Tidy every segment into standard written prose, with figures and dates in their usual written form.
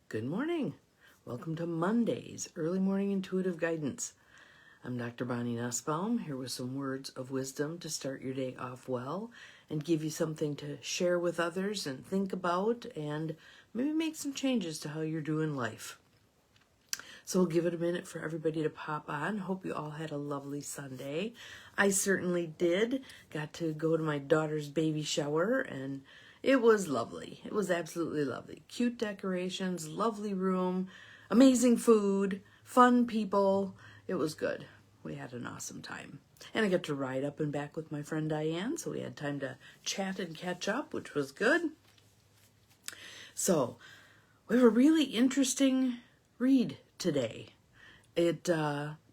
Good morning. Welcome to Monday's Early Morning Intuitive Guidance. I'm Dr. Bonnie Nussbaum, here with some words of wisdom to start your day off well and give you something to share with others and think about and maybe make some changes to how you're doing life. So we'll give it a minute for everybody to pop on. Hope you all had a lovely Sunday. I certainly did. Got to go to my daughter's baby shower and it was lovely. It was absolutely lovely. Cute decorations, lovely room, amazing food, fun people. It was good. We had an awesome time. And I got to ride up and back with my friend Diane, so we had time to chat and catch up, which was good. So, we have a really interesting read today. It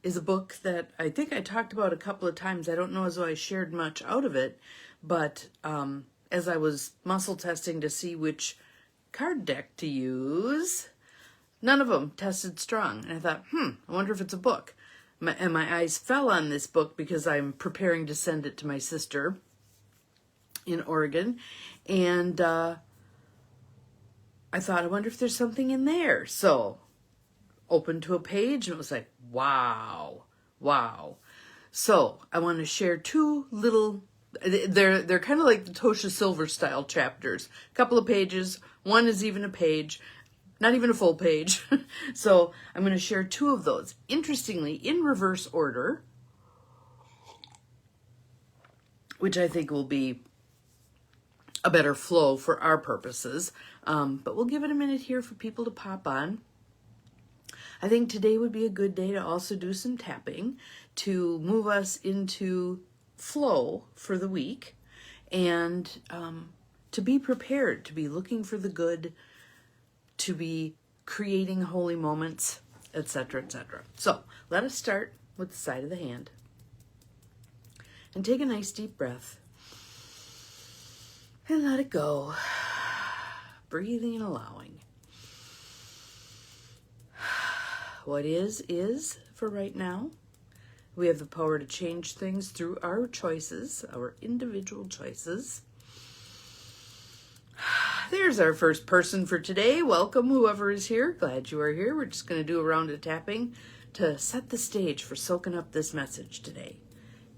is a book that I think I talked about a couple of times. I don't know as though I shared much out of it, but as I was muscle testing to see which card deck to use, none of them tested strong. And I thought, I wonder if it's a book. And my eyes fell on this book because I'm preparing to send it to my sister in Oregon. And I thought, I wonder if there's something in there. So, opened to a page and it was like, wow. So, I want to share two little... They're kind of like the Tosha Silver style chapters. A couple of pages. One is even a page. Not even a full page. So I'm going to share two of those. Interestingly, in reverse order. Which I think will be a better flow for our purposes. But we'll give it a minute here for people to pop on. I think today would be a good day to also do some tapping to move us into flow for the week and to be prepared, to be looking for the good, to be creating holy moments, etc., etc. So let us start with the side of the hand and take a nice deep breath and let it go, breathing and allowing. What is for right now. We have the power to change things through our choices, our individual choices. There's our first person for today. Welcome, whoever is here. Glad you are here. We're just going to do a round of tapping to set the stage for soaking up this message today.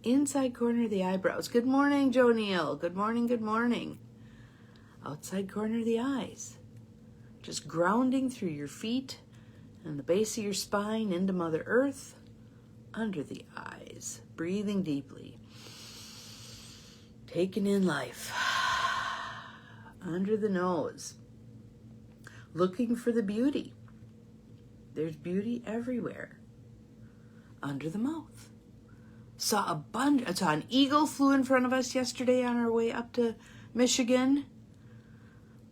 Inside corner of the eyebrows. Good morning, Joe Neal. Good morning, good morning. Outside corner of the eyes. Just grounding through your feet and the base of your spine into Mother Earth. Under the eyes, breathing deeply, taking in life. Under the nose, looking for the beauty. There's beauty everywhere. Under the mouth. Saw an eagle flew in front of us yesterday on our way up to Michigan.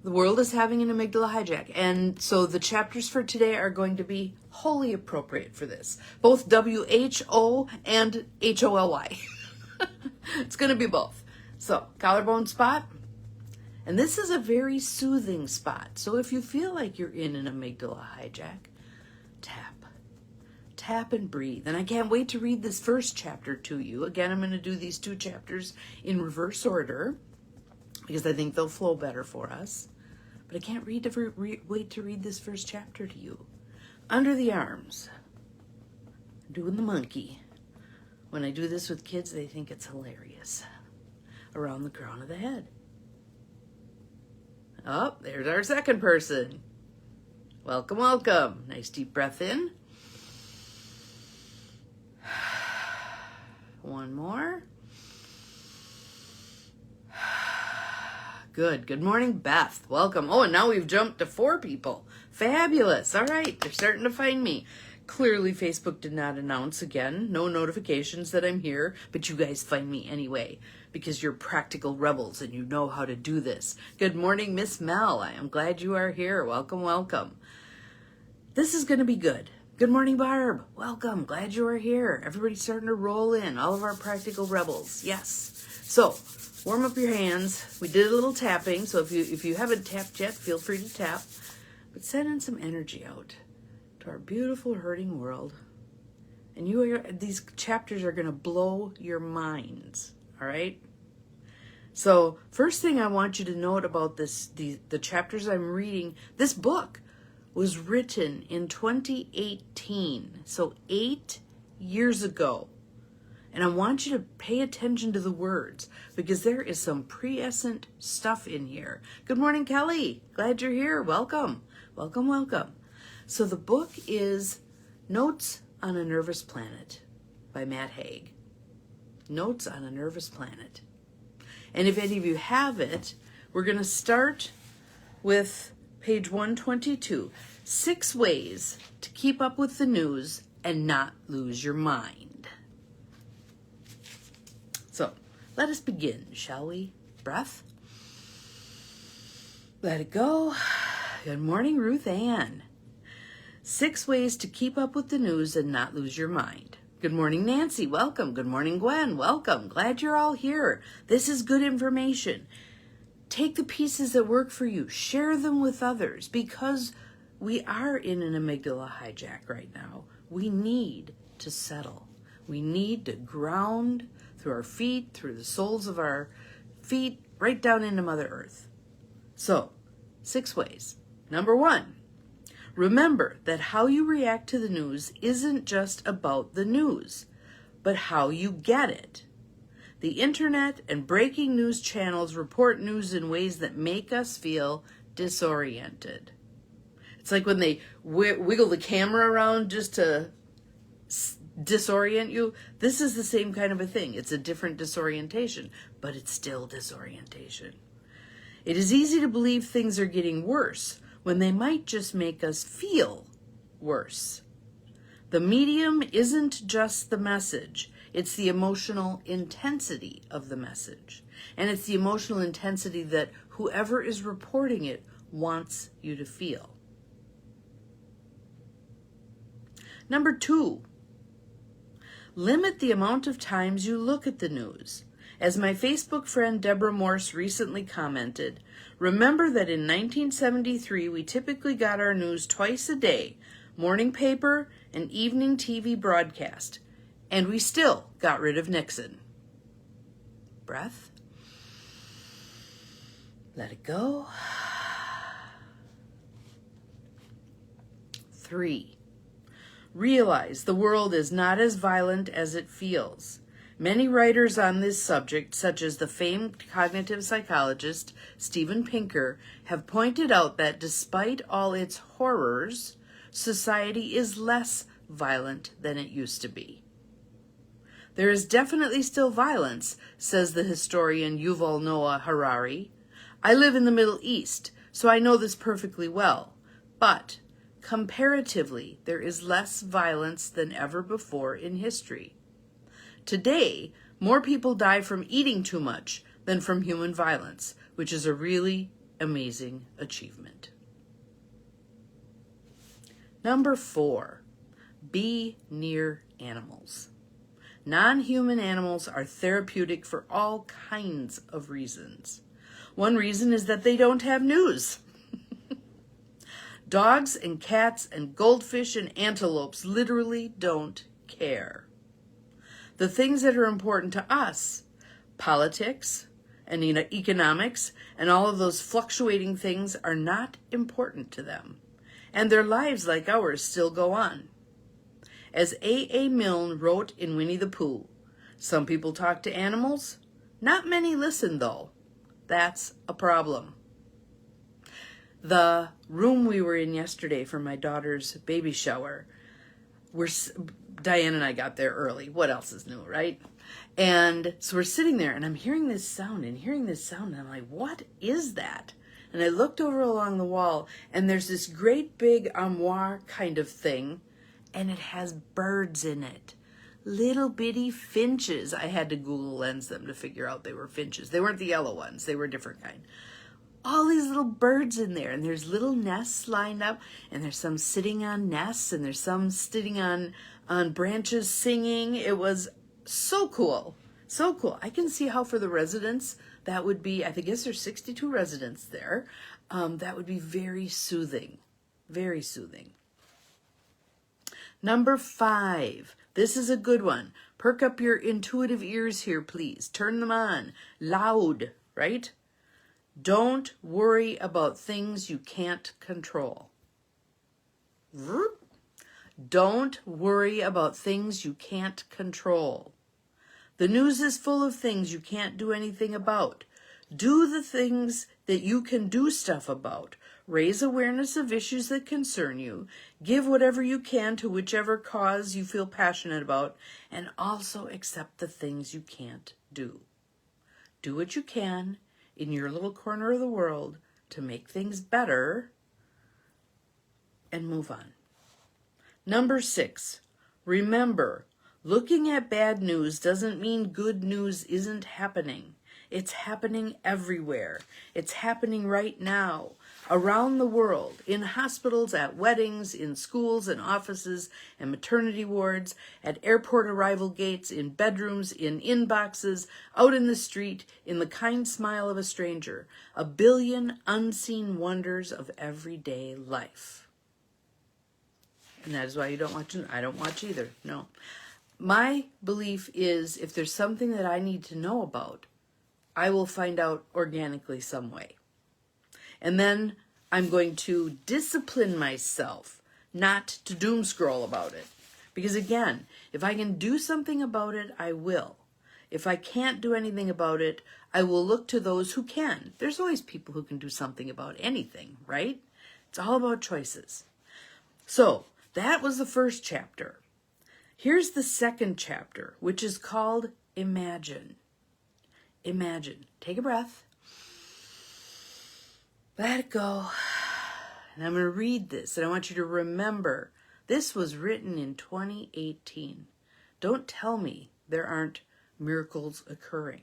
The world is having an amygdala hijack. And so the chapters for today are going to be wholly appropriate for this. Both WHO and HOLY. It's going to be both. So, collarbone spot. And this is a very soothing spot. So if you feel like you're in an amygdala hijack, tap. Tap and breathe. And I can't wait to read this first chapter to you. Again, I'm going to do these two chapters in reverse order because I think they'll flow better for us. But I can't wait to read this first chapter to you. Under the arms. Doing the monkey. When I do this with kids, they think it's hilarious. Around the crown of the head. Oh, there's our second person. Welcome, welcome. Nice deep breath in. One more. Good. Good morning, Beth. Welcome. Oh, and now we've jumped to 4 people. Fabulous. All right. They're starting to find me. Clearly, Facebook did not announce again. No notifications that I'm here, but you guys find me anyway because you're practical rebels and you know how to do this. Good morning, Miss Mel. I am glad you are here. Welcome, welcome. This is going to be good. Good morning, Barb. Welcome. Glad you are here. Everybody's starting to roll in. All of our practical rebels. Yes. So, warm up your hands. We did a little tapping, so if you haven't tapped yet, feel free to tap. But send in some energy out to our beautiful hurting world. And these chapters are going to blow your minds, all right? So, first thing I want you to note about the chapters I'm reading, this book was written in 2018, so 8 years ago. And I want you to pay attention to the words because there is some prescient stuff in here. Good morning, Kelly. Glad you're here. Welcome. Welcome, welcome. So the book is Notes on a Nervous Planet by Matt Haig. Notes on a Nervous Planet. And if any of you have it, we're going to start with page 122. 6 ways to keep up with the news and not lose your mind. So, let us begin, shall we? Breath. Let it go. Good morning, Ruth Ann. 6 ways to keep up with the news and not lose your mind. Good morning, Nancy. Welcome. Good morning, Gwen. Welcome. Glad you're all here. This is good information. Take the pieces that work for you. Share them with others because we are in an amygdala hijack right now. We need to settle. We need to ground through our feet, through the soles of our feet, right down into Mother Earth. So, 6 ways. Number 1, remember that how you react to the news isn't just about the news, but how you get it. The internet and breaking news channels report news in ways that make us feel disoriented. It's like when they wiggle the camera around just to disorient you. This is the same kind of a thing. It's a different disorientation, but it's still disorientation. It is easy to believe things are getting worse when they might just make us feel worse. The medium isn't just the message. It's the emotional intensity of the message. And it's the emotional intensity that whoever is reporting it wants you to feel. Number 2, limit the amount of times you look at the news. As my Facebook friend Deborah Morse recently commented, remember that in 1973 we typically got our news twice a day, morning paper and evening TV broadcast. And we still got rid of Nixon. Breath. Let it go. 3, realize the world is not as violent as it feels. Many writers on this subject, such as the famed cognitive psychologist Steven Pinker, have pointed out that despite all its horrors, society is less violent than it used to be. There is definitely still violence, says the historian Yuval Noah Harari. I live in the Middle East, so I know this perfectly well. But, comparatively, there is less violence than ever before in history. Today, more people die from eating too much than from human violence, which is a really amazing achievement. Number 4, be near animals. Non-human animals are therapeutic for all kinds of reasons. One reason is that they don't have news. Dogs and cats and goldfish and antelopes literally don't care. The things that are important to us, politics and economics and all of those fluctuating things, are not important to them. And their lives, like ours, still go on. As A.A. Milne wrote in Winnie the Pooh, some people talk to animals, not many listen though. That's a problem. The room we were in yesterday for my daughter's baby shower, Diane and I got there early. What else is new, right? And so we're sitting there and I'm hearing this sound and I'm like, what is that? And I looked over along the wall and there's this great big armoire kind of thing, and it has birds in it. Little bitty finches. I had to Google Lens them to figure out they were finches. They weren't the yellow ones. They were a different kind. All these little birds in there, and there's little nests lined up, and there's some sitting on nests, and there's some sitting on branches singing. It was so cool. So cool. I can see how for the residents that would be, I guess there's 62 residents there. That would be very soothing. Very soothing. Number 5. This is a good one. Perk up your intuitive ears here, please. Turn them on. Loud, right? Don't worry about things you can't control. Don't worry about things you can't control. The news is full of things you can't do anything about. Do the things that you can do stuff about. Raise awareness of issues that concern you. Give whatever you can to whichever cause you feel passionate about. And also accept the things you can't do. Do what you can in your little corner of the world to make things better and move on. Number 6, remember, looking at bad news doesn't mean good news isn't happening. It's happening everywhere. It's happening right now, around the world, in hospitals, at weddings, in schools and offices and maternity wards, at airport arrival gates, in bedrooms, in inboxes, out in the street, in the kind smile of a stranger. A billion unseen wonders of everyday life. And that is why you don't watch it. I don't watch either. No. My belief is if there's something that I need to know about, I will find out organically some way. And then I'm going to discipline myself not to doom scroll about it. Because again, if I can do something about it, I will. If I can't do anything about it, I will look to those who can. There's always people who can do something about anything, right? It's all about choices. So, that was the first chapter. Here's the second chapter, which is called Imagine. Imagine. Take a breath. Let it go. And I'm going to read this, and I want you to remember, this was written in 2018. Don't tell me there aren't miracles occurring.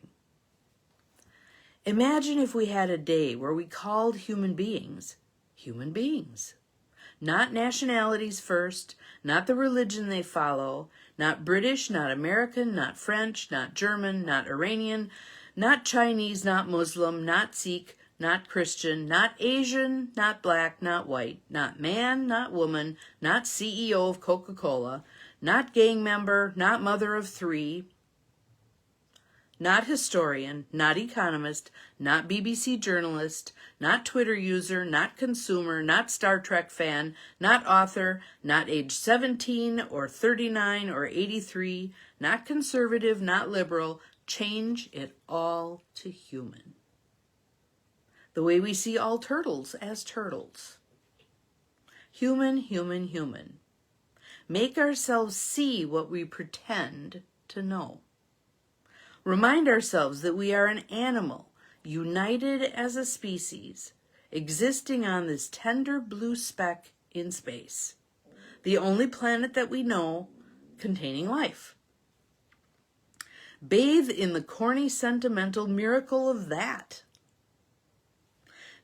Imagine if we had a day where we called human beings. Not nationalities first, not the religion they follow, not British, not American, not French, not German, not Iranian, not Chinese, not Muslim, not Sikh, not Christian, not Asian, not black, not white, not man, not woman, not CEO of Coca-Cola, not gang member, not mother of 3, not historian, not economist, not BBC journalist, not Twitter user, not consumer, not Star Trek fan, not author, not age 17 or 39 or 83, not conservative, not liberal. Change it all to human. The way we see all turtles as turtles. Human, human, human. Make ourselves see what we pretend to know. Remind ourselves that we are an animal, united as a species, existing on this tender blue speck in space, the only planet that we know containing life. Bathe in the corny, sentimental miracle of that.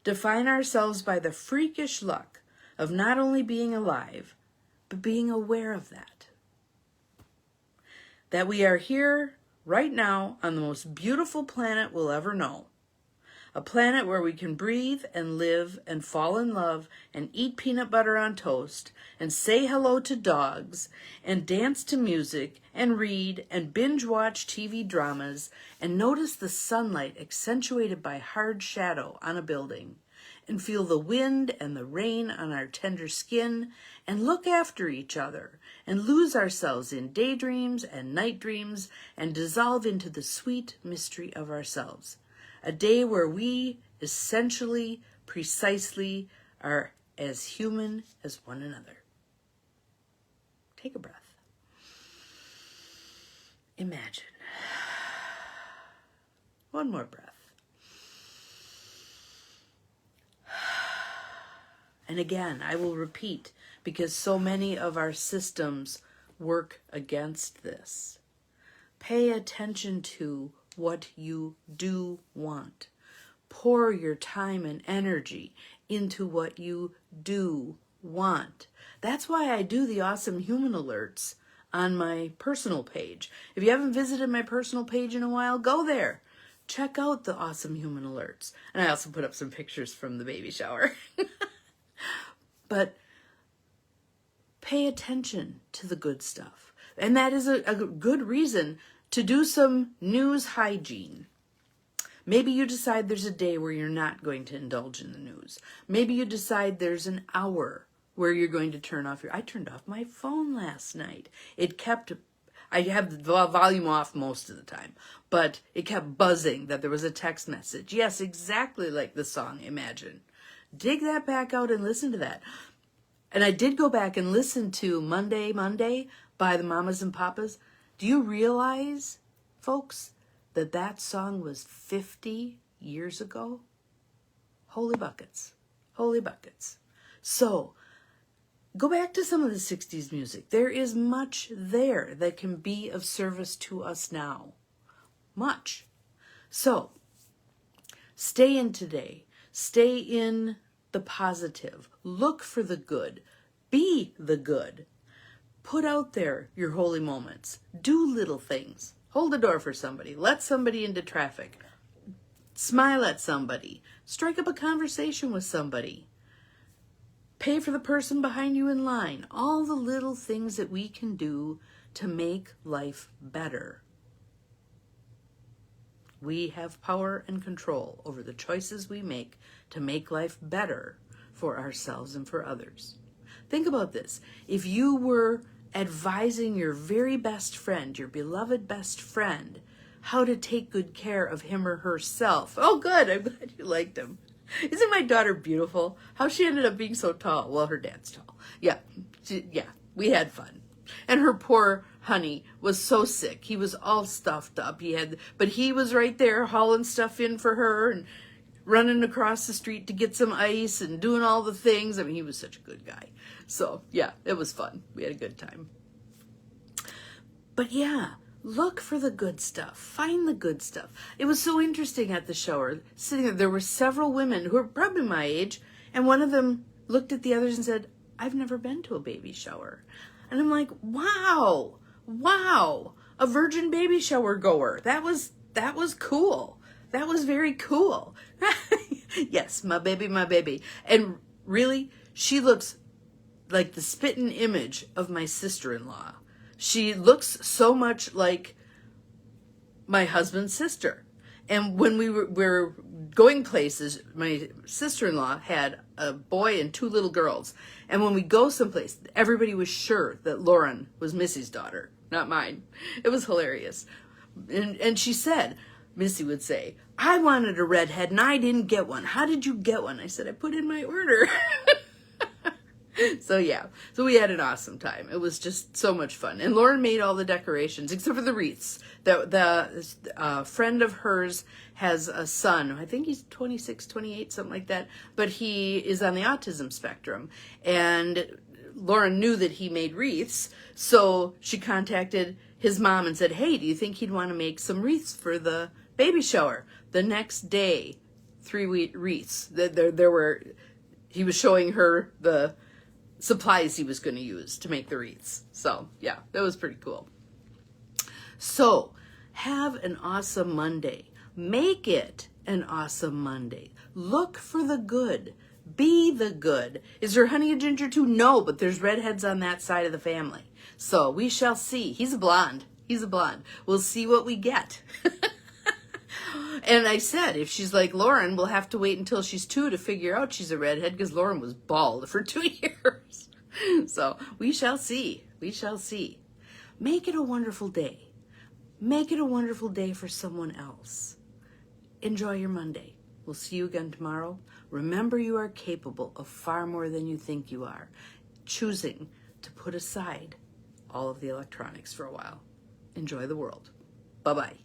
Define ourselves by the freakish luck of not only being alive, but being aware of that. That we are here right now on the most beautiful planet we'll ever know. A planet where we can breathe and live and fall in love and eat peanut butter on toast and say hello to dogs and dance to music and read and binge watch TV dramas and notice the sunlight accentuated by hard shadow on a building and feel the wind and the rain on our tender skin and look after each other and lose ourselves in daydreams and night dreams and dissolve into the sweet mystery of ourselves. A day where we essentially, precisely are as human as one another. Take a breath. Imagine. One more breath. And again, I will repeat, because so many of our systems work against this. Pay attention to what you do want. Pour your time and energy into what you do want. That's why I do the awesome human alerts on my personal page. If you haven't visited my personal page in a while, go there. Check out the awesome human alerts. And I also put up some pictures from the baby shower. But pay attention to the good stuff. And that is a good reason to do some news hygiene. Maybe you decide there's a day where you're not going to indulge in the news. Maybe you decide there's an hour where you're going to turn off I turned off my phone last night. I have the volume off most of the time, but it kept buzzing that there was a text message. Yes, exactly like the song Imagine. Dig that back out and listen to that. And I did go back and listen to Monday by the Mamas and Papas. Do you realize, folks, that that song was 50 years ago? Holy buckets. Holy buckets. So, go back to some of the 60s music. There is much there that can be of service to us now. Much. So, stay in today. Stay in the positive. Look for the good. Be the good. Put out there your holy moments. Do little things. Hold the door for somebody. Let somebody into traffic. Smile at somebody. Strike up a conversation with somebody. Pay for the person behind you in line. All the little things that we can do to make life better. We have power and control over the choices we make to make life better for ourselves and for others. Think about this. If you were advising your very best friend, your beloved best friend, how to take good care of him or herself. Oh, good. I'm glad you liked him. Isn't my daughter beautiful? How she ended up being so tall. Well, her dad's tall. Yeah, we had fun. And her poor honey was so sick. He was all stuffed up. But he was right there hauling stuff in for her and running across the street to get some ice and doing all the things. I mean, he was such a good guy. So, yeah, it was fun. We had a good time. But yeah, look for the good stuff. Find the good stuff. It was so interesting at the shower. Sitting there were several women who were probably my age, and one of them looked at the others and said, I've never been to a baby shower. And I'm like, wow, a virgin baby shower goer. That was cool. That was very cool. Yes, my baby. And really, she looks like the spitting image of my sister-in-law. She looks so much like my husband's sister. And when we were going places, my sister-in-law had a boy and 2 little girls. And when we go someplace, everybody was sure that Lauren was Missy's daughter, not mine. It was hilarious. And she said, Missy would say, I wanted a redhead and I didn't get one. How did you get one? I said, I put in my order. So yeah, so we had an awesome time. It was just so much fun. And Lauren made all the decorations, except for the wreaths. The friend of hers has a son. I think he's 26, 28, something like that. But he is on the autism spectrum. And Lauren knew that he made wreaths. So she contacted his mom and said, hey, do you think he'd want to make some wreaths for the baby shower? The next day, 3 wreaths. He was showing her the supplies he was going to use to make the wreaths. So, yeah, that was pretty cool. So, have an awesome Monday. Make it an awesome Monday. Look for the good. Be the good. Is your honey a ginger too? No, but there's redheads on that side of the family. So, we shall see. He's a blonde. We'll see what we get. And I said, if she's like Lauren, we'll have to wait until she's 2 to figure out she's a redhead, because Lauren was bald for 2 years. So we shall see. Make it a wonderful day. Make it a wonderful day for someone else. Enjoy your Monday. We'll see you again tomorrow. Remember, you are capable of far more than you think you are, choosing to put aside all of the electronics for a while. Enjoy the world. Bye-bye.